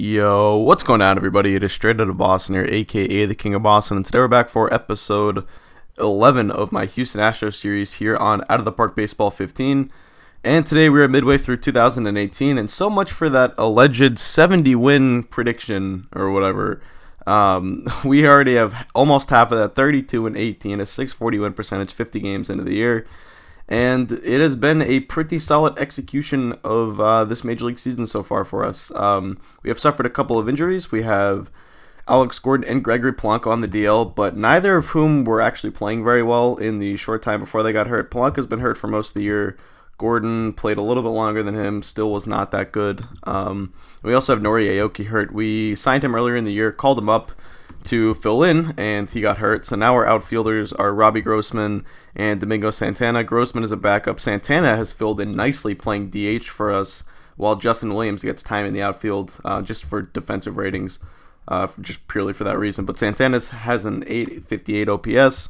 Yo, what's going on, everybody? It is Straight Out of Boston here, aka the King of Boston, and today we're back for episode 11 of my Houston Astros series here on Out of the Park Baseball 15. And today we're midway through 2018, and so much for that alleged 70-win prediction or whatever. We already have almost half of that, 32-18, a 640 win percentage, 50 games into the year. And it has been a pretty solid execution of this Major League season so far for us. We have suffered a couple of injuries. We have Alex Gordon and Gregory Polanco on the DL, but neither of whom were actually playing very well in the short time before they got hurt. Polanco's been hurt for most of the year. Gordon played a little bit longer than him, still was not that good. We also have Nori Aoki hurt. We signed him earlier in the year, called him up to fill in, and he got hurt. So now our outfielders are Robbie Grossman and Domingo Santana. Grossman is a backup. Santana has filled in nicely playing DH for us, while Justin Williams gets time in the outfield just for defensive ratings, just purely for that reason. But Santana has an 858 OPS,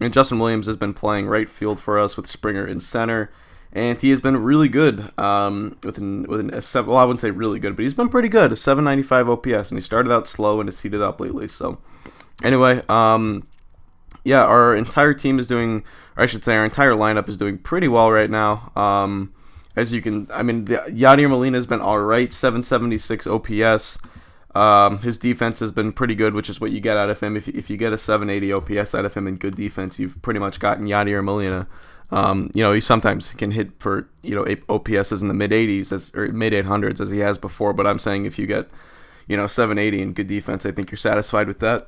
and Justin Williams has been playing right field for us with Springer in center. And he has been really good with a 7. Well, I wouldn't say really good, but he's been pretty good. A 795 OPS, and he started out slow and has heated up lately. So, anyway, yeah, our entire team is doing, or I should say, our entire lineup is doing pretty well right now. As you can, Yadier Molina has been all right, 776 OPS. His defense has been pretty good, which is what you get out of him. If you get a 780 OPS out of him in good defense, you've pretty much gotten Yadier Molina. He sometimes can hit for, OPSs in the mid-80s or mid-800s as he has before, but I'm saying if you get, 780 in good defense, I think you're satisfied with that.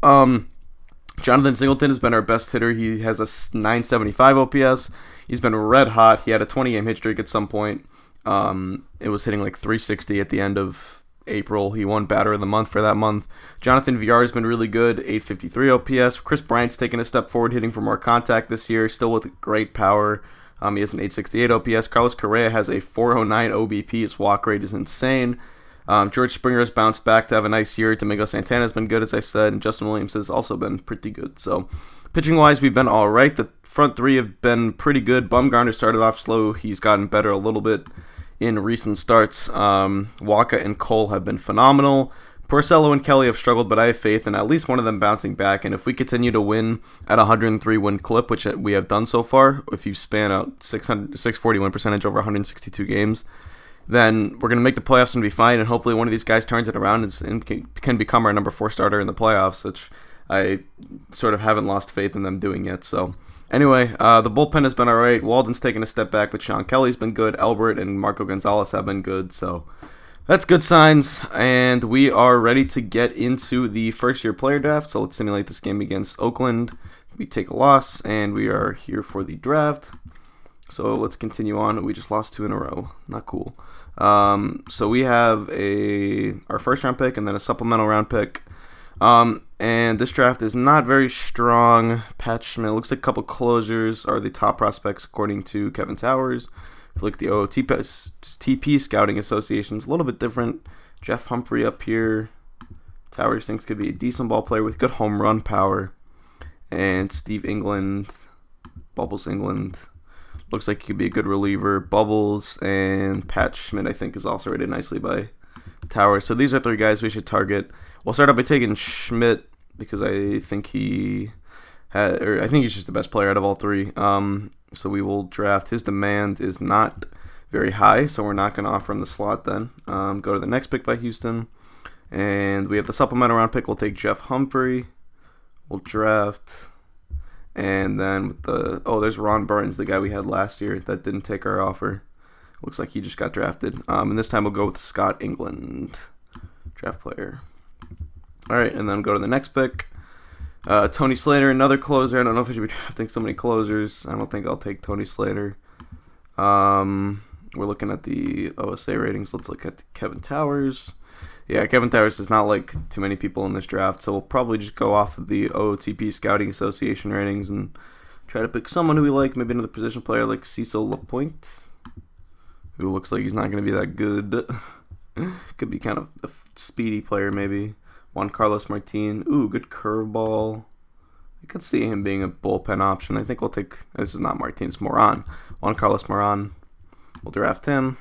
Jonathan Singleton has been our best hitter. He has a 975 OPS. He's been red hot. He had a 20-game hit streak at some point. It was hitting like 360 at the end of April. He won Batter of the Month for that month. Jonathan Villar has been really good, 853 OPS. Chris Bryant's taken a step forward, hitting for more contact this year, still with great power. He has an 868 OPS. Carlos Correa has a 409 OBP. His walk rate is insane. George Springer has bounced back to have a nice year. Domingo Santana has been good, as I said, and Justin Williams has also been pretty good. So, pitching-wise, we've been all right. The front three have been pretty good. Bumgarner started off slow. He's gotten better a little bit in recent starts. Waka and Cole have been phenomenal. Porcello and Kelly have struggled, but I have faith in at least one of them bouncing back. And if we continue to win at a 103 win clip, which we have done so far, if you span out 640 win percentage over 162 games, then we're going to make the playoffs and be fine. And hopefully one of these guys turns it around and can become our number 4 starter in the playoffs, which I sort of haven't lost faith in them doing yet. So anyway, the bullpen has been all right. Walden's taken a step back, but Sean Kelly's been good. Albert and Marco Gonzalez have been good. So that's good signs, and we are ready to get into the first-year player draft. So let's simulate this game against Oakland. We take a loss, and we are here for the draft. So let's continue on. We just lost 2 in a row. Not cool. So we have our first-round pick and then a supplemental round pick. And this draft is not very strong. Pat Schmidt, looks like a couple closers are the top prospects according to Kevin Towers. If you look at the OOTP Scouting Association, it's a little bit different. Jeff Humphrey up here. Towers thinks could be a decent ball player with good home run power. And Steve England, Bubbles England, looks like he could be a good reliever. Bubbles and Pat Schmidt, I think, is also rated nicely by Towers. So these are 3 guys we should target. We'll start out by taking Schmidt because I think he's just the best player out of all 3. So we will draft. His demand is not very high, so we're not going to offer him the slot then. Go to the next pick by Houston. And we have the supplemental round pick. We'll take Jeff Humphrey. We'll draft. And then with there's Ron Burns, the guy we had last year that didn't take our offer. Looks like he just got drafted. And this time we'll go with Scott England, draft player. All right, and then go to the next pick. Tony Slater, another closer. I don't know if I should be drafting so many closers. I don't think I'll take Tony Slater. We're looking at the OSA ratings. Let's look at Kevin Towers. Yeah, Kevin Towers does not like too many people in this draft, so we'll probably just go off of the OOTP Scouting Association ratings and try to pick someone who we like, maybe another position player like Cecil Lapointe, who looks like he's not going to be that good. Could be kind of a speedy player, maybe. Juan Carlos Martin. Ooh, good curveball. I could see him being a bullpen option. I think we'll take... This is not Martin, it's Moran. Juan Carlos Moran. We'll draft him.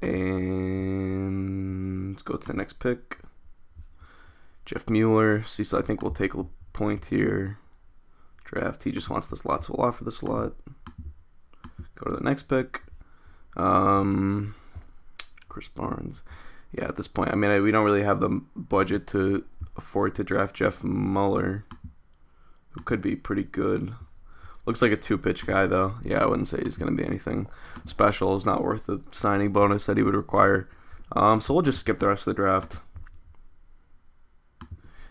And Let's go to the next pick. Jeff Mueller. So I think we'll take a point here. Draft. He just wants the slot, so we'll offer the slot. Go to the next pick. Chris Barnes. Yeah, at this point, I mean, we don't really have the budget to afford to draft Jeff Mueller, who could be pretty good. Looks like a 2-pitch guy, though. Yeah, I wouldn't say he's going to be anything special. It's not worth the signing bonus that he would require. So we'll just skip the rest of the draft.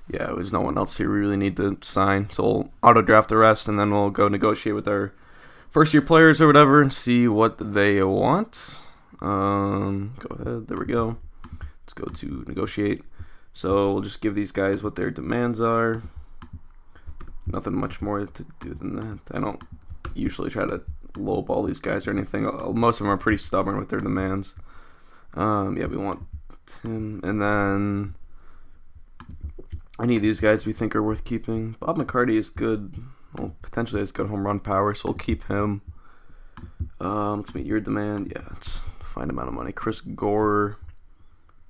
Yeah, there's no one else here we really need to sign. So we'll auto-draft the rest, and then we'll go negotiate with our first-year players or whatever and see what they want. Go ahead. There we go. Let's go to negotiate. So we'll just give these guys what their demands are. Nothing much more to do than that. I don't usually try to lowball these guys or anything. Most of them are pretty stubborn with their demands. Yeah, we want him. And then any of these guys we think are worth keeping. Bob McCarty is good. Well, potentially has good home run power, so we'll keep him. Let's meet your demand. Yeah, it's a fine amount of money. Chris Gore,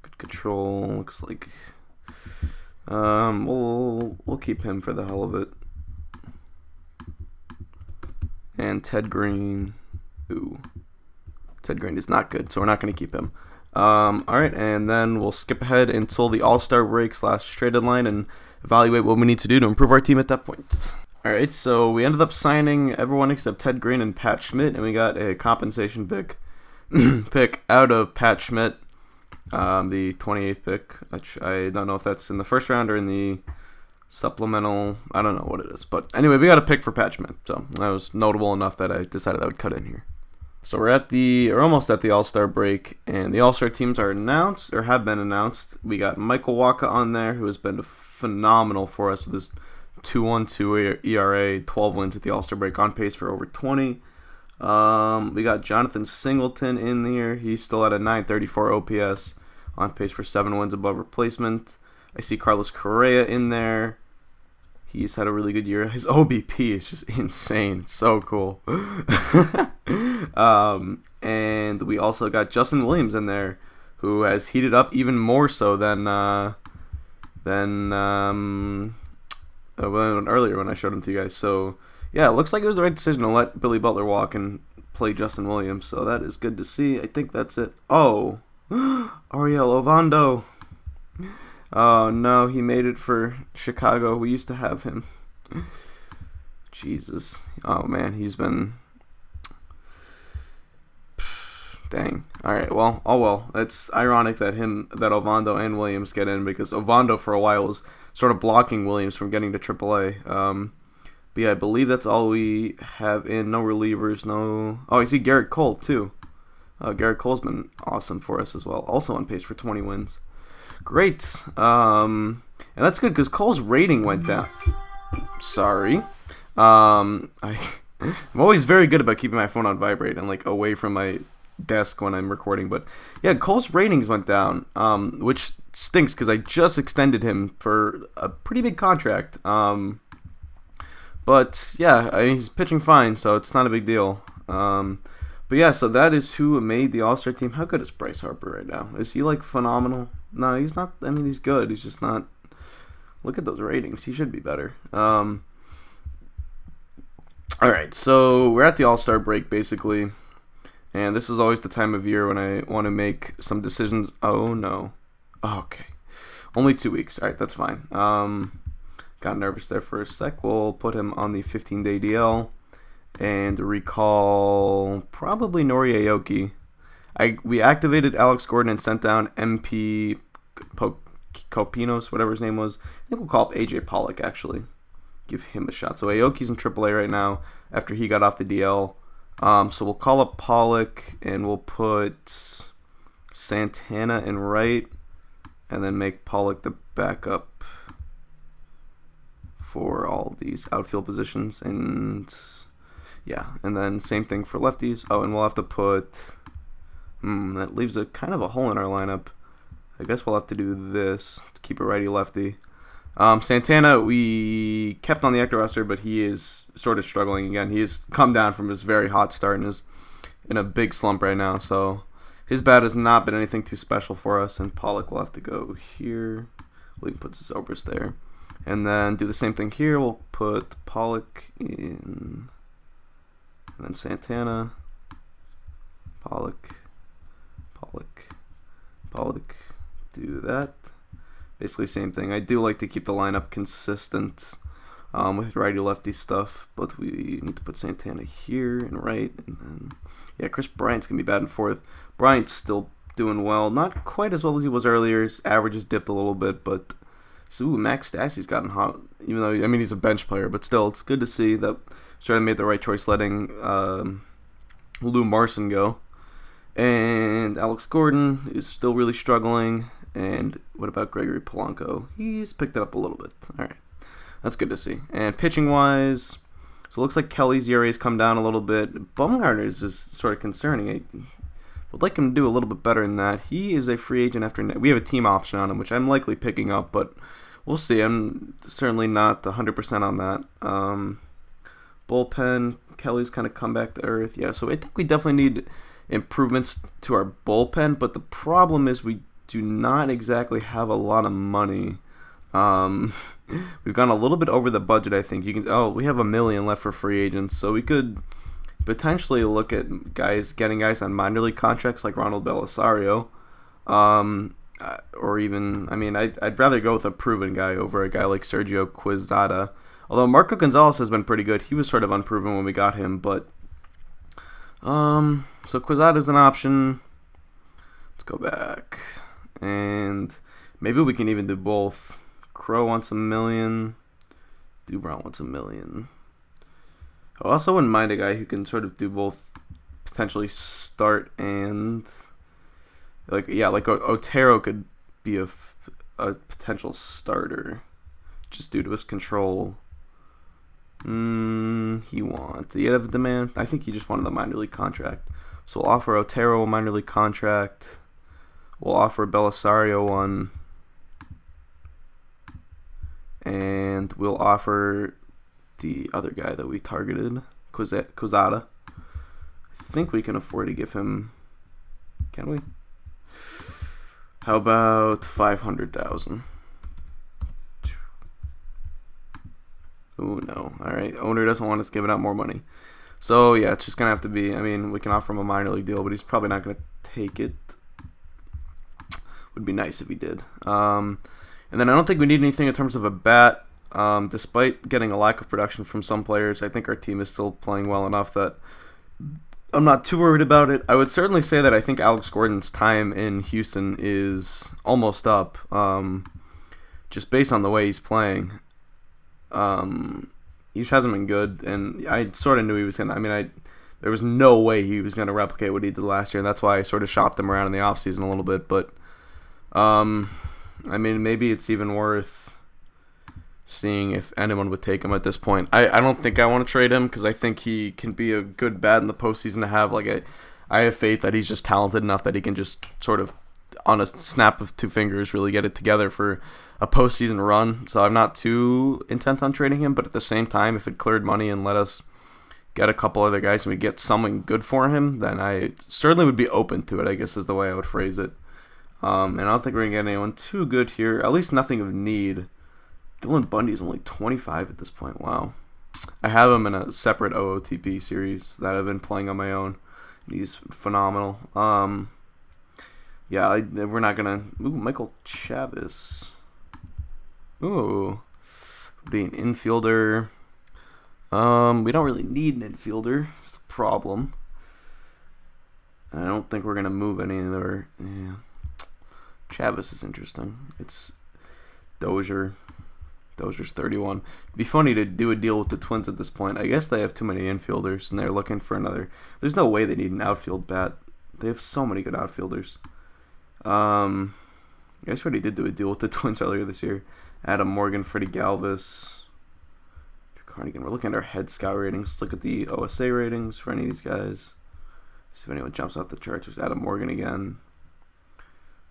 good control. Looks like we'll keep him for the hell of it. And Ted Green. Ooh, Ted Green is not good, so we're not going to keep him. All right, and then we'll skip ahead until the All-Star break / trade deadline and evaluate what we need to do to improve our team at that point. All right, so we ended up signing everyone except Ted Green and Pat Schmidt, and we got a compensation pick out of Pat Schmidt, the 28th pick, which I don't know if that's in the first round or in the supplemental. I don't know what it is, but anyway, we got a pick for Pat Schmidt, so that was notable enough that I decided I would cut in here. So we're almost at the All-Star break, and the All-Star teams are announced, or have been announced. We got Michael Wacha on there, who has been phenomenal for us with his 2.12 ERA, 12 wins at the All-Star break, on pace for over 20. We got Jonathan Singleton in there. He's still at a 934 OPS, on pace for 7 wins above replacement. I see Carlos Correa in there. He's had a really good year. His OBP is just insane. It's so cool. And we also got Justin Williams in there, who has heated up even more so than earlier when I showed him to you guys. So yeah, it looks like it was the right decision to let Billy Butler walk and play Justin Williams. So that is good to see. I think that's it. Oh, Ariel Ovando. Oh no, he made it for Chicago. We used to have him. Jesus. Oh man, he's been... Dang. Alright, well, oh well. It's ironic that Ovando and Williams get in, because Ovando for a while was sort of blocking Williams from getting to AAA. But yeah, I believe that's all we have in. No relievers, no... Oh, I see Garrett Cole too. Garrett Cole's been awesome for us as well. Also on pace for 20 wins. Great. And that's good because Cole's rating went down. Sorry. I'm always very good about keeping my phone on vibrate and like away from my desk when I'm recording. But yeah, Cole's ratings went down, which stinks because I just extended him for a pretty big contract. But yeah, he's pitching fine, so it's not a big deal. But yeah, so that is who made the All-Star team. How good is Bryce Harper right now? Is he like phenomenal? No, he's not. I mean, he's good. He's just not. Look at those ratings. He should be better. All right, so we're at the All-Star break basically, and this is always the time of year when I want to make some decisions. Oh no. Oh, okay. Only 2 weeks. All right, that's fine. Got nervous there for a sec. We'll put him on the 15-day DL. And recall probably Nori Aoki. We activated Alex Gordon and sent down MP Copinos, whatever his name was. I think we'll call up AJ Pollock, actually. Give him a shot. So Aoki's in AAA right now after he got off the DL. So we'll call up Pollock and we'll put Santana in right and then make Pollock the backup for all these outfield positions. And... yeah, and then same thing for lefties. Oh, and we'll have to put... that leaves a kind of a hole in our lineup. I guess we'll have to do this to keep a righty-lefty. Santana, we kept on the active roster, but he is sort of struggling again. He has come down from his very hot start and is in a big slump right now. So His bat has not been anything too special for us, and Pollock will have to go here. We can put Zobrist there. And then do the same thing here. We'll put Pollock in, and then Santana, Pollock, do that. Basically same thing. I do like to keep the lineup consistent with righty-lefty stuff, but we need to put Santana here and right, and then, yeah, Chris Bryant's going to be batting fourth. Bryant's still doing well. Not quite as well as he was earlier. His average has dipped a little bit, but Max Stassi's gotten hot, even though, I mean, he's a bench player, but still, it's good to see that Australia made the right choice letting Lou Marson go. And Alex Gordon is still really struggling. And what about Gregory Polanco? He's picked it up a little bit. All right, that's good to see. And pitching-wise, so it looks like Kelly's ERA's come down a little bit. Bumgarner's is sort of concerning. I would like him to do a little bit better than that. He is a free agent after we have a team option on him, which I'm likely picking up, but we'll see. I'm certainly not 100% on that. Bullpen, Kelly's kind of come back to earth. Yeah, so I think we definitely need improvements to our bullpen, but the problem is we do not exactly have a lot of money. We've gone a little bit over the budget, I think. We have $1 million left for free agents, so we could potentially look at getting guys on minor league contracts like Ronald Belisario, or even, I mean, I'd rather go with a proven guy over a guy like Sergio Quezada. Although Marco Gonzalez has been pretty good. He was sort of unproven when we got him, but so Quezada's an option. Let's go back, and maybe we can even do both. Crow wants $1 million. Dubron wants $1 million. I also wouldn't mind a guy who can sort of do both, potentially start and like Otero could be a potential starter, just due to his control. He have a demand. I think he just wanted the minor league contract. So we'll offer Otero a minor league contract. We'll offer Belisario one. And we'll offer the other guy that we targeted, Quezada. I think we can afford to give him. Can we? How about $500,000? Oh no! All right, owner doesn't want us giving out more money, so yeah, it's just gonna have to be. I mean, we can offer him a minor league deal, but he's probably not gonna take it. Would be nice if he did. And then I don't think we need anything in terms of a bat. Despite getting a lack of production from some players, I think our team is still playing well enough that I'm not too worried about it. I would certainly say that I think Alex Gordon's time in Houston is almost up, just based on the way he's playing. He just hasn't been good, and I sort of knew he was going to. I mean, there was no way he was going to replicate what he did last year, and that's why I sort of shopped him around in the offseason a little bit. But, I mean, maybe it's even worth seeing if anyone would take him at this point. I don't think I want to trade him because I think he can be a good bat in the postseason to have. I have faith that he's just talented enough that he can just sort of, on a snap of two fingers, really get it together for a postseason run. So I'm not too intent on trading him, but at the same time, if it cleared money and let us get a couple other guys and we get something good for him, then I certainly would be open to it, I guess is the way I would phrase it. And I don't think we're going to get anyone too good here, at least nothing of need. Dylan Bundy's only 25 at this point. Wow. I have him in a separate OOTP series that I've been playing on my own. He's phenomenal. Yeah, we're not going to... Ooh, Michael Chavis. Ooh. Be an infielder. We don't really need an infielder. That's the problem. I don't think we're going to move any other... Yeah. Chavis is interesting. It's Dozier. Dozier's 31. It'd be funny to do a deal with the Twins at this point. I guess they have too many infielders, and they're looking for another. There's no way they need an outfield bat. They have so many good outfielders. I guess we already did do a deal with the Twins earlier this year. Adam Morgan, Freddie Galvis, Carnegie. We're looking at our head scout ratings. Let's look at the OSA ratings for any of these guys. See if anyone jumps off the charts. There's Adam Morgan again.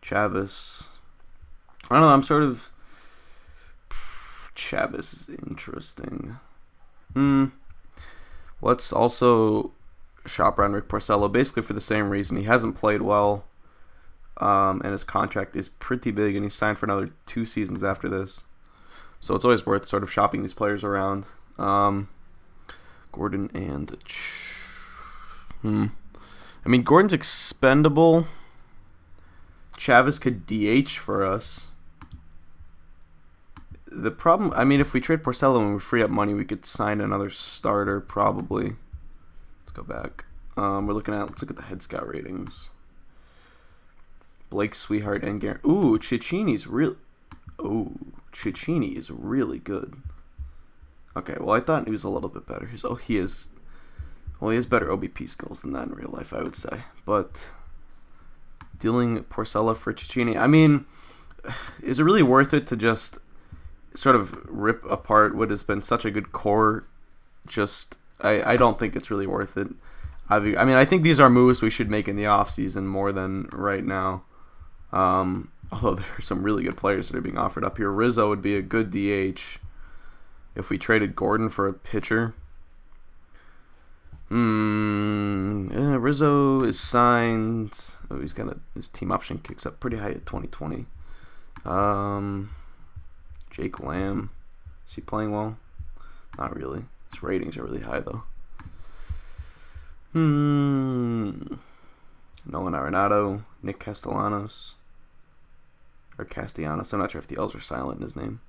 Chavis. I don't know. I'm sort of... Chavis is interesting. Let's also shop around Rick Porcello, basically for the same reason. He hasn't played well. and his contract is pretty big, and he's signed for another 2 seasons after this. So it's always worth sort of shopping these players around. Gordon and I mean, Gordon's expendable. Chavez could DH for us. The problem, I mean, if we trade Porcello and we free up money, we could sign another starter probably. Let's go back. Let's look at the head scout ratings. Blake Sweetheart and Garen. Ooh, Cicchini is really good. Okay, well, I thought he was a little bit better. He has better OBP skills than that in real life, I would say. But dealing Porcello for Cicchini, I mean, is it really worth it to just sort of rip apart what has been such a good core? I don't think it's really worth it. I mean, I think these are moves we should make in the offseason more than right now. Although there are some really good players that are being offered up here. Rizzo would be a good DH if we traded Gordon for a pitcher. Rizzo is signed. Oh, his team option kicks up pretty high at 2020. Jake Lamb, is he playing well? Not really. His ratings are really high though. Nolan Arenado, Nick Castellanos, or Castellanos. I'm not sure if the L's are silent in his name.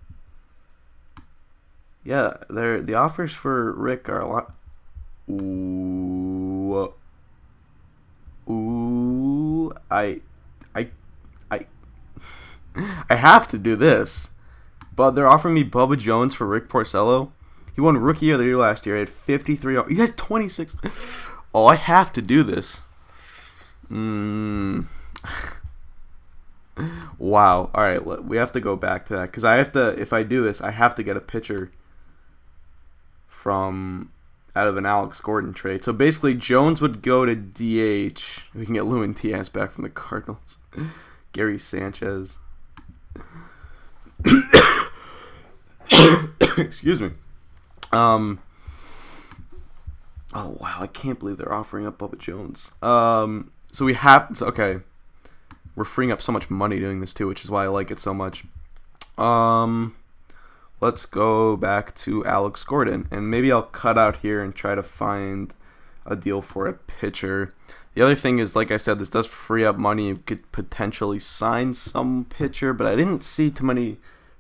Yeah, the offers for Rick are a lot. I have to do this, but they're offering me Bubba Jones for Rick Porcello. He won Rookie of the Year last year. He had 53. He has 26. Oh, I have to do this. Wow. All right, we have to go back to that because I have to. If I do this, I have to get a pitcher from out of an Alex Gordon trade. So basically, Jones would go to DH. We can get Lewin Diaz back from the Cardinals. Gary Sanchez. Excuse me. Oh wow, I can't believe they're offering up Bubba Jones. So we have okay. We're freeing up so much money doing this too, which is why I like it so much. Let's go back to Alex Gordon, and maybe I'll cut out here and try to find a deal for a pitcher. The other thing is, like I said, this does free up money. You could potentially sign some pitcher, but I didn't see too many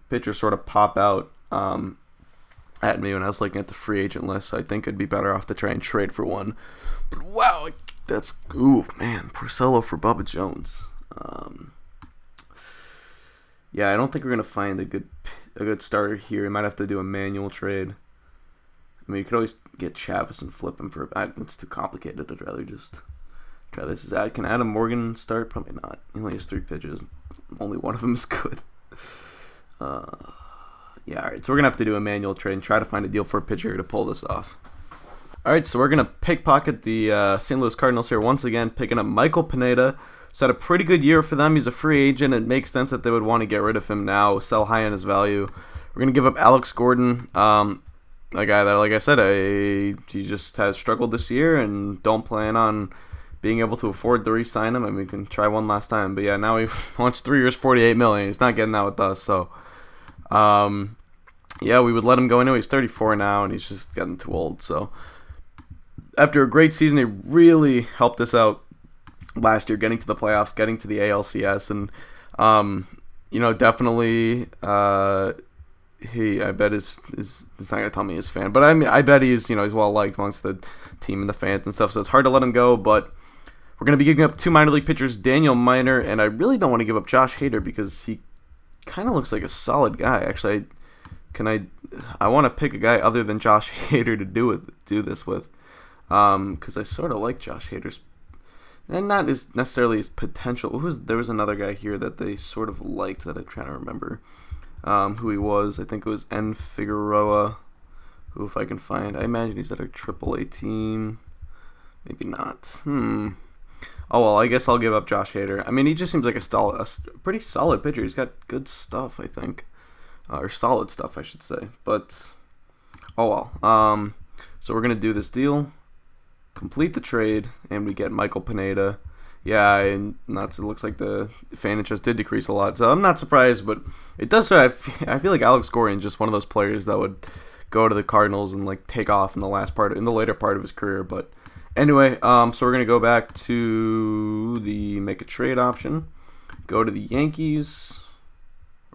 pitchers sort of pop out at me when I was looking at the free agent list. So I think it'd be better off to try and trade for one. But wow, Porcello for Bubba Jones. Yeah, I don't think we're gonna find a good starter here. We might have to do a manual trade. I mean, you could always get Chavez and flip him for. It's too complicated. I'd rather just try this. Can Adam Morgan start? Probably not. He only has 3 pitches. Only one of them is good. Yeah, all right. So we're gonna have to do a manual trade and try to find a deal for a pitcher to pull this off. All right, so we're gonna pickpocket the St. Louis Cardinals here once again, picking up Michael Pineda. He's had a pretty good year for them. He's a free agent. It makes sense that they would want to get rid of him now, sell high on his value. We're going to give up Alex Gordon, a guy that, like I said, he just has struggled this year and don't plan on being able to afford to re-sign him. I mean, we can try one last time. But, yeah, now he wants 3 years, $48 million. He's not getting that with us. So, yeah, we would let him go anyway. He's 34 now, and he's just getting too old. So, after a great season, he really helped us out last year, getting to the playoffs, getting to the ALCS, and definitely I bet is not gonna tell me he's a fan, but I bet he's he's well liked amongst the team and the fans and stuff. So it's hard to let him go, but we're gonna be giving up 2 minor league pitchers, Daniel Minor, and I really don't want to give up Josh Hader because he kind of looks like a solid guy. Actually, I want to pick a guy other than Josh Hader to do this with, because I sort of like Josh Hader's. And not as necessarily his potential. There was another guy here that they sort of liked that I'm trying to remember who he was. I think it was N. Figueroa, who, if I can find, I imagine he's at a AAA team. Maybe not. Oh, well, I guess I'll give up Josh Hader. I mean, he just seems like a pretty solid pitcher. He's got good stuff, I think. Or solid stuff, I should say. But, oh well. So we're going to do this deal, complete the trade, and we get Michael Pineda. Yeah, and it looks like the fan interest did decrease a lot, so I'm not surprised, but it does. I feel like Alex Cora is just one of those players that would go to the Cardinals and like take off in the later part of his career. But anyway, so we're gonna go back to the make a trade option. Go to the Yankees.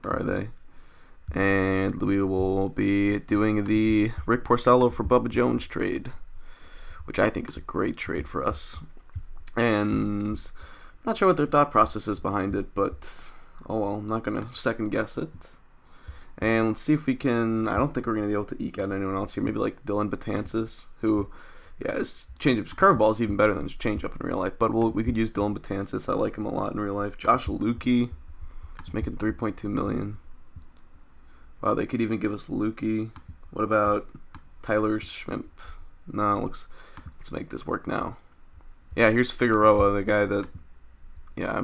Where are they? And we will be doing the Rick Porcello for Bubba Jones trade, which I think is a great trade for us. And I'm not sure what their thought process is behind it, but oh well, I'm not going to second guess it. And let's see if we can. I don't think we're going to be able to eke out anyone else here. Maybe like Dylan Betances, who, yeah, his curveball is even better than his changeup in real life. But we could use Dylan Betances. I like him a lot in real life. Josh Lukey, he's making $3.2 million. Wow, they could even give us Lukey. What about Tyler Schmimp? No, let's make this work now. Yeah, here's Figueroa, the guy that, yeah,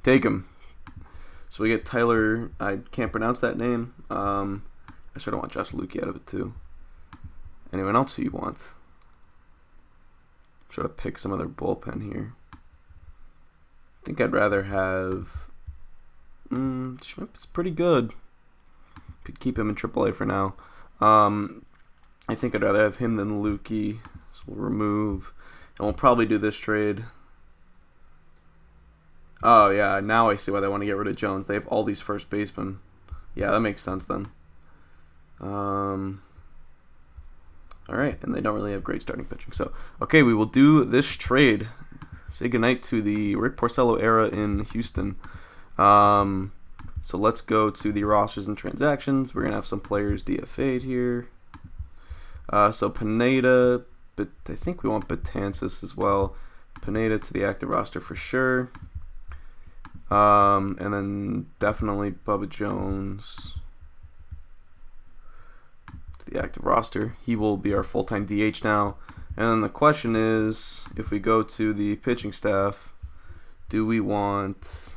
take him. So we get Tyler. I can't pronounce that name. I sort of want Josh Lukey out of it too. Anyone else who you want? Try to pick some other bullpen here. I think I'd rather have. Schmimp is pretty good. Could keep him in AAA for now. I think I'd rather have him than Lukey. So we'll remove. And we'll probably do this trade. Oh, yeah. Now I see why they want to get rid of Jones. They have all these first basemen. Yeah, that makes sense then. All right. And they don't really have great starting pitching. So, okay, we will do this trade. Say goodnight to the Rick Porcello era in Houston. So let's go to the rosters and transactions. We're going to have some players DFA'd here. So Pineda, but I think we want Betances as well. Pineda to the active roster for sure. And then definitely Bubba Jones to the active roster. He will be our full-time DH now. And then the question is, if we go to the pitching staff, do we want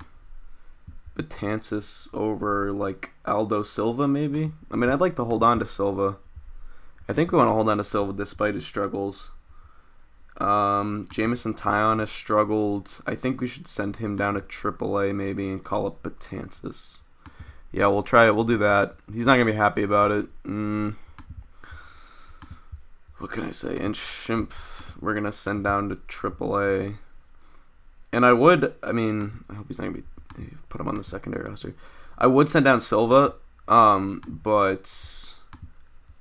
Betances over like Aldo Silva maybe? I mean, I'd like to hold on to Silva. I think we want to hold on to Silva despite his struggles. Jamison Tyon has struggled. I think we should send him down to AAA maybe and call up Betances. Yeah, we'll try it. We'll do that. He's not going to be happy about it. What can I say? And Schimpf, we're going to send down to AAA. And I hope he's not going to be, put him on the secondary roster. I would send down Silva, but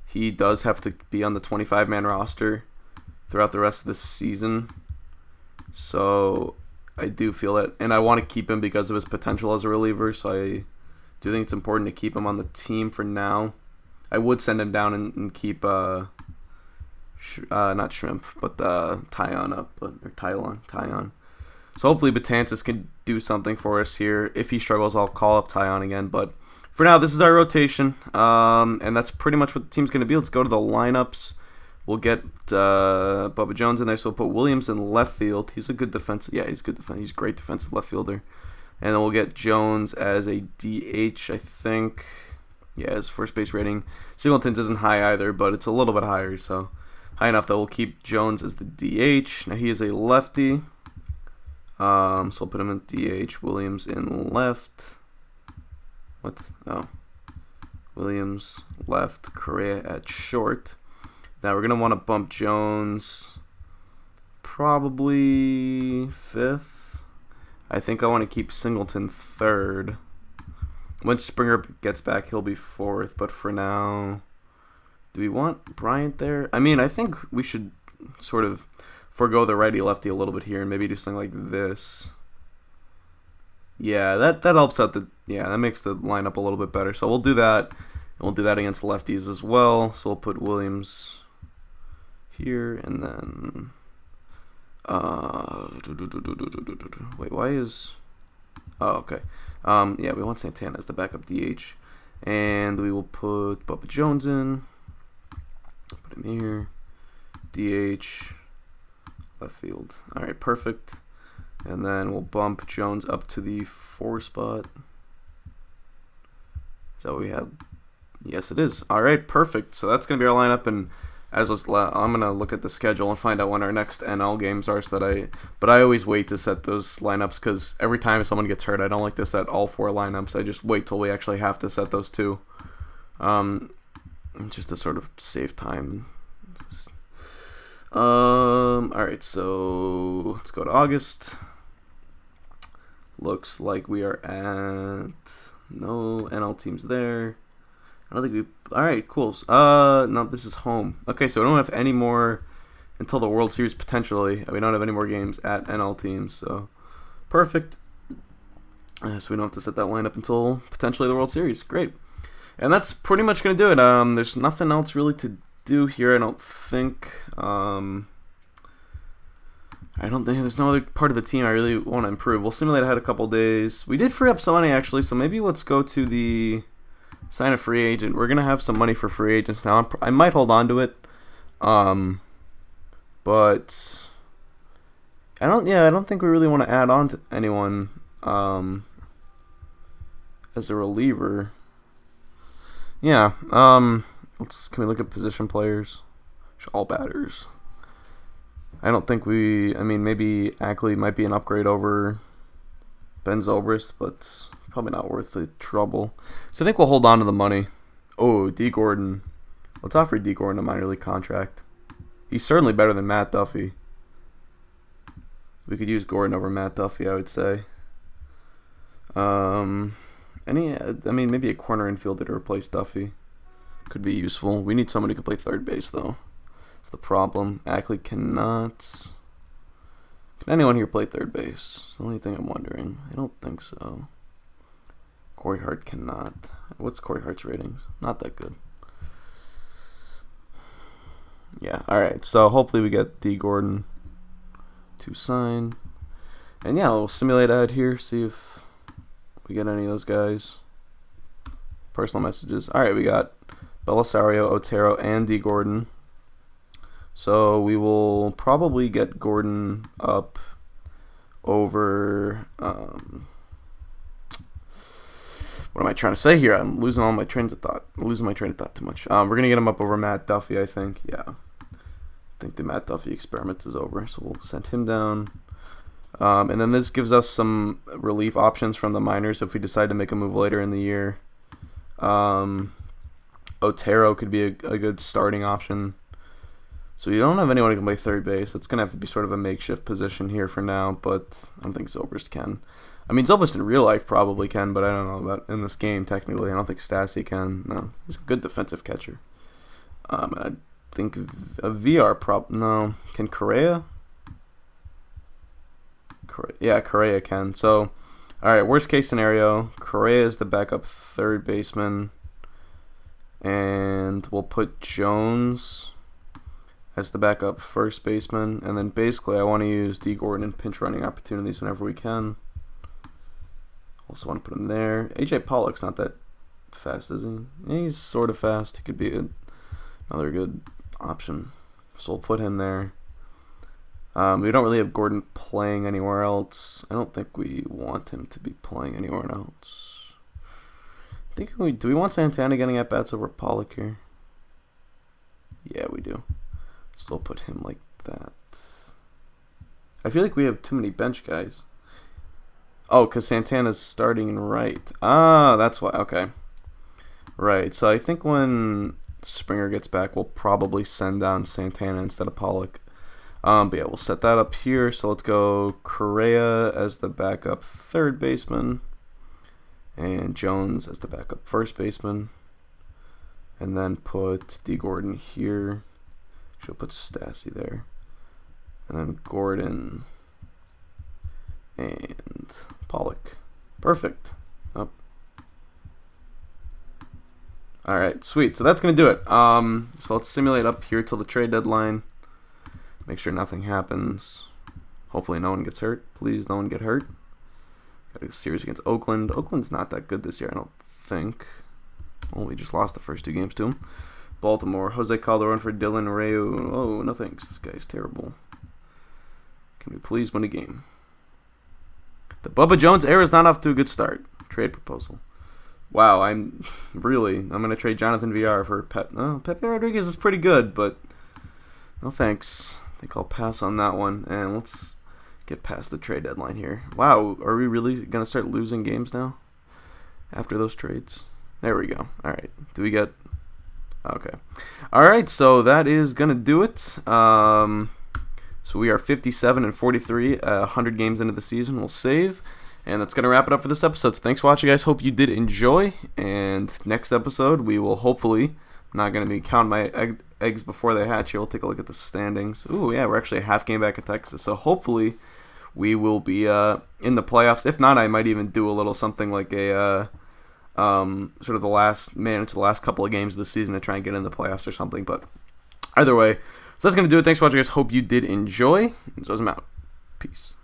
he does have to be on the 25-man roster throughout the rest of the season. So I do feel it. And I want to keep him because of his potential as a reliever. So I do think it's important to keep him on the team for now. I would send him down and keep, not Shrimp, but Tyon up. Or Tyon. So hopefully Betances can do something for us here. If he struggles, I'll call up Tyon again. But for now, this is our rotation. And that's pretty much what the team's going to be. Let's go to the lineups. We'll get Bubba Jones in there. So we'll put Williams in left field. He's a good defensive. Yeah, he's good defense. He's a great defensive left fielder. And then we'll get Jones as a DH, I think. Yeah, his first base rating. Singleton's isn't high either, but it's a little bit higher. So high enough that we'll keep Jones as the DH. Now he is a lefty. So we'll put him in DH. Williams in left. What? Oh. Williams left. Correa at short. Now we're going to want to bump Jones probably fifth. I think I want to keep Singleton third. When Springer gets back, he'll be fourth. But for now, do we want Bryant there? I mean, I think we should sort of forego the righty-lefty a little bit here and maybe do something like this. Yeah, that helps out that makes the lineup a little bit better. So we'll do that. And we'll do that against lefties as well. So we'll put Williams here and then wait, why is okay. Yeah, we want Santana as the backup DH. And we will put Bubba Jones in. Put him here. DH. Left field. Alright, perfect. And then we'll bump Jones up to the 4 spot. Is that what we have? Yes, it is. Alright, perfect. So that's going to be our lineup. And I'm gonna look at the schedule and find out when our next NL games are. But I always wait to set those lineups because every time someone gets hurt, I don't like to set all 4 lineups. I just wait till we actually have to set those 2, just to sort of save time. All right, so let's go to August. Looks like we are at no NL teams there. I don't think we. All right, cool. No, this is home. Okay, so we don't have any more until the World Series potentially. We don't have any more games at NL teams, so perfect. So we don't have to set that lineup until potentially the World Series. Great, and that's pretty much gonna do it. There's nothing else really to do here. I don't think. I don't think there's no other part of the team I really want to improve. We'll simulate ahead a couple days. We did free up some money actually, so maybe let's go to the sign a free agent. We're gonna have some money for free agents now. I might hold on to it, but I don't think we really want to add on to anyone as a reliever. Yeah. Can we look at position players? All batters. I don't think maybe Ackley might be an upgrade over Ben Zobrist, but probably not worth the trouble. So I think we'll hold on to the money. Oh, D. Gordon. Let's offer D. Gordon a minor league contract. He's certainly better than Matt Duffy. We could use Gordon over Matt Duffy, I would say. Maybe a corner infielder to replace Duffy could be useful. We need someone who can play third base, though. That's the problem. Ackley cannot. Can anyone here play third base? That's the only thing I'm wondering. I don't think so. Corey Hart cannot. What's Corey Hart's ratings? Not that good. Yeah, alright. So hopefully we get D. Gordon to sign. And yeah, we'll simulate ahead here, see if we get any of those guys. Personal messages. Alright, we got Belisario, Otero, and D. Gordon. So we will probably get Gordon up over. What am I trying to say here? I'm losing all my trains of thought. I'm losing my train of thought too much. We're gonna get him up over Matt Duffy, I think. Yeah, I think the Matt Duffy experiment is over, so we'll send him down. And then this gives us some relief options from the minors if we decide to make a move later in the year. Otero could be a good starting option. So you don't have anyone who can play third base. It's going to have to be sort of a makeshift position here for now, but I don't think Zobrist can. I mean, Zobrist in real life probably can, but I don't know about in this game, technically. I don't think Stassi can. No, he's a good defensive catcher. I think a VR no. Can Correa? Yeah, Correa can. So, all right, worst case scenario, Correa is the backup third baseman, and we'll put Jones as the backup first baseman, and then basically I want to use D. Gordon in pinch running opportunities whenever we can. Also want to put him there. AJ Pollock's not that fast, is he? Yeah, he's sort of fast. He could be another good option. So we'll put him there. We don't really have Gordon playing anywhere else. I don't think we want him to be playing anywhere else. Do we want Santana getting at bats over Pollock here? Yeah, we do. So we'll put him like that. I feel like we have too many bench guys. Oh, because Santana's starting in right. Ah, that's why. Okay. Right. So I think when Springer gets back, we'll probably send down Santana instead of Pollock. But yeah, we'll set that up here. So let's go Correa as the backup third baseman. And Jones as the backup first baseman. And then put D. Gordon here. She'll put Stassi there. And then Gordon and Pollock. Perfect. Oh. Alright, sweet. So that's going to do it. So let's simulate up here till the trade deadline. Make sure nothing happens. Hopefully no one gets hurt. Please, no one get hurt. Got a series against Oakland. Oakland's not that good this year, I don't think. Well, we just lost the first 2 games to him. Baltimore. Jose Calderon for Dylan Reu. Oh, no thanks. This guy's terrible. Can we please win a game? The Bubba Jones era is not off to a good start. Trade proposal. Wow, I'm going to trade Jonathan VR for Pepe Rodriguez is pretty good, but No thanks. I think I'll pass on that one, and let's get past the trade deadline here. Wow, are we really going to start losing games now after those trades? There we go. All right. Do we get... Okay. All right, so that is going to do it. So we are 57 and 43, 100 games into the season. We'll save, and that's going to wrap it up for this episode. So thanks for watching, guys. Hope you did enjoy, and next episode we will hopefully... I'm not going to be counting my eggs before they hatch here. We'll take a look at the standings. Ooh, yeah, we're actually a half game back at Texas. So hopefully we will be in the playoffs. If not, I might even do a little something like a sort of the last man to the last couple of games of the season to try and get in the playoffs or something. But either way, so that's going to do it. Thanks for watching, guys. Hope you did enjoy. So I'm out. Peace.